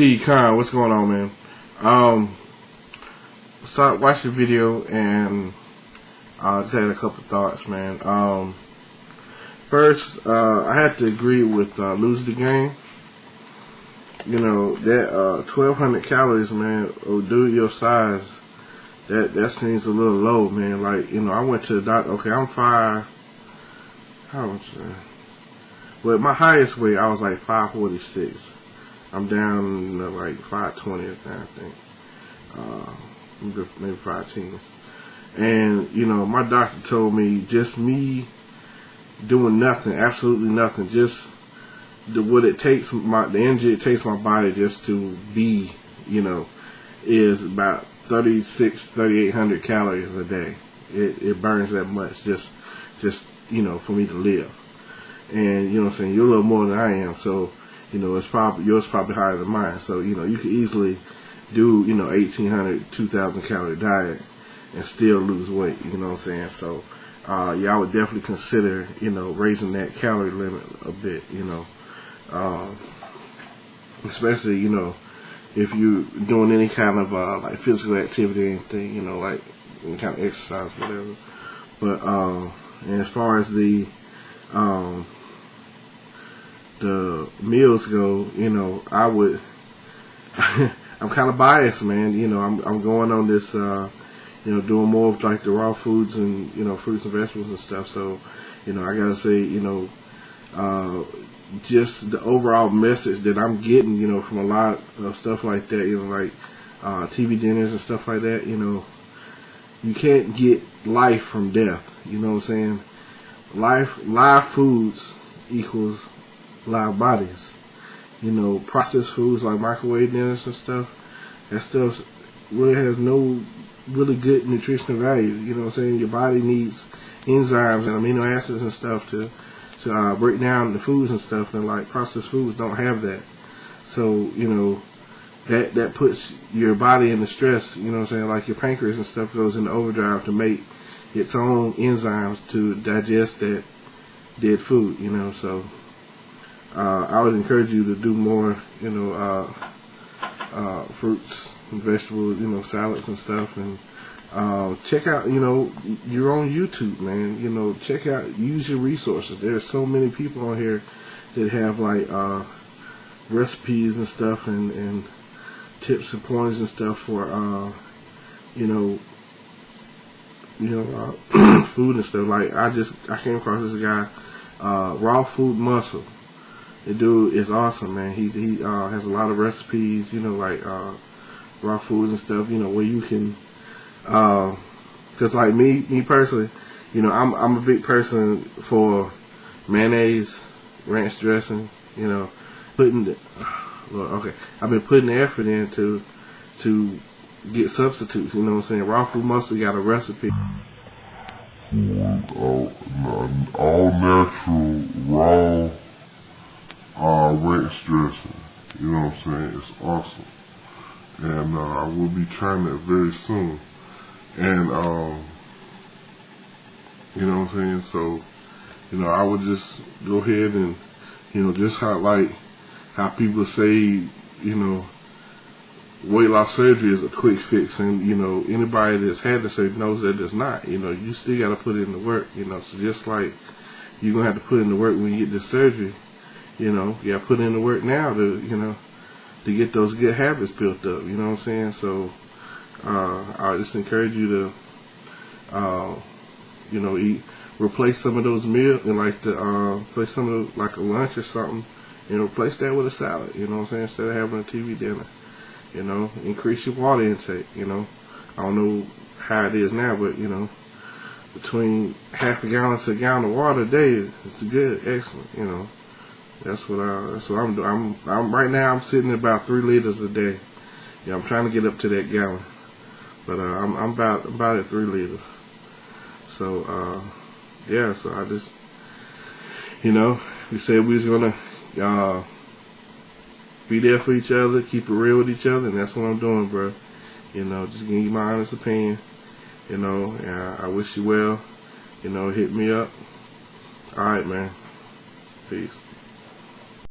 DCON, what's going on, man? So watched the video and just had a couple thoughts, man. First, I had to agree with Lose the Game. You know, that 1,200 calories, man, or dude your size, that seems a little low, man. Like, you know, I went to the doctor. Okay, I'm 5. How much? Well, my highest weight, I was like 546. I'm down to like 520 or something, I think. Maybe 510. And, you know, my doctor told me just me doing nothing, absolutely nothing, just what it takes, the energy it takes my body just to be, you know, is about 3,800 calories a day. It burns that much just, you know, for me to live. And, you know what I'm saying, you're a little more than I am, so, you know, yours probably higher than mine. So, you know, you could easily do, you know, 1,800, 2,000 calorie diet and still lose weight, you know what I'm saying? So, yeah, I would definitely consider, you know, raising that calorie limit a bit, you know. Especially, you know, if you're doing any kind of, like physical activity or anything, you know, like any kind of exercise, whatever. But, and as far as the meals go, you know, I would, I'm kind of biased, man. You know, I'm going on this, you know, doing more of like the raw foods and, you know, fruits and vegetables and stuff. So, you know, I gotta say, you know, just the overall message that I'm getting, you know, from a lot of stuff like that, you know, like TV dinners and stuff like that, you know, you can't get life from death. You know what I'm saying? Live foods equals live bodies. You know, processed foods like microwave dinners and stuff, that stuff really has no really good nutritional value. You know what I'm saying? Your body needs enzymes and amino acids and stuff to break down the foods and stuff, and like processed foods don't have that. So, you know, that puts your body into stress, you know what I'm saying? Like your pancreas and stuff goes into overdrive to make its own enzymes to digest that dead food, you know. So I would encourage you to do more, you know, fruits and vegetables, you know, salads and stuff, and check out, you know, you're on YouTube, man. You know, check out, use your resources. There's so many people on here that have like recipes and stuff and tips and pointers and stuff for you know, food and stuff. Like I came across this guy, Raw Food Muscle. The dude is awesome, man. He has a lot of recipes, you know, like raw foods and stuff, you know, where you can, cause like me personally, you know, I'm a big person for mayonnaise, ranch dressing, you know, I've been putting the effort in to get substitutes, you know what I'm saying? Raw Food Muscle got a recipe. All natural, raw, ranch dressing, you know what I'm saying? It's awesome. And I will be trying that very soon. And you know what I'm saying? So, you know, I would just go ahead and, you know, just how people say, you know, weight loss surgery is a quick fix, and, you know, anybody that's had the surgery knows that it's not. You know, you still got to put in the work, you know. So just like you're going to have to put in the work when you get this surgery, you know, you got to put in the work now to, you know, to get those good habits built up, you know what I'm saying? So I just encourage you to, you know, replace some of those meals, and like replace some of like a lunch or something, and replace that with a salad, you know what I'm saying? Instead of having a TV dinner, you know, increase your water intake, you know. I don't know how it is now, but, you know, between half a gallon to a gallon of water a day, it's good, excellent, you know. That's what I'm doing. I'm right now. I'm sitting at about 3 liters a day. Yeah, I'm trying to get up to that gallon, but I'm about at 3 liters. So yeah. So I just, you know, we said we was gonna be there for each other, keep it real with each other, and that's what I'm doing, bro. You know, just giving you my honest opinion. You know, and I wish you well. You know, hit me up. All right, man. Peace.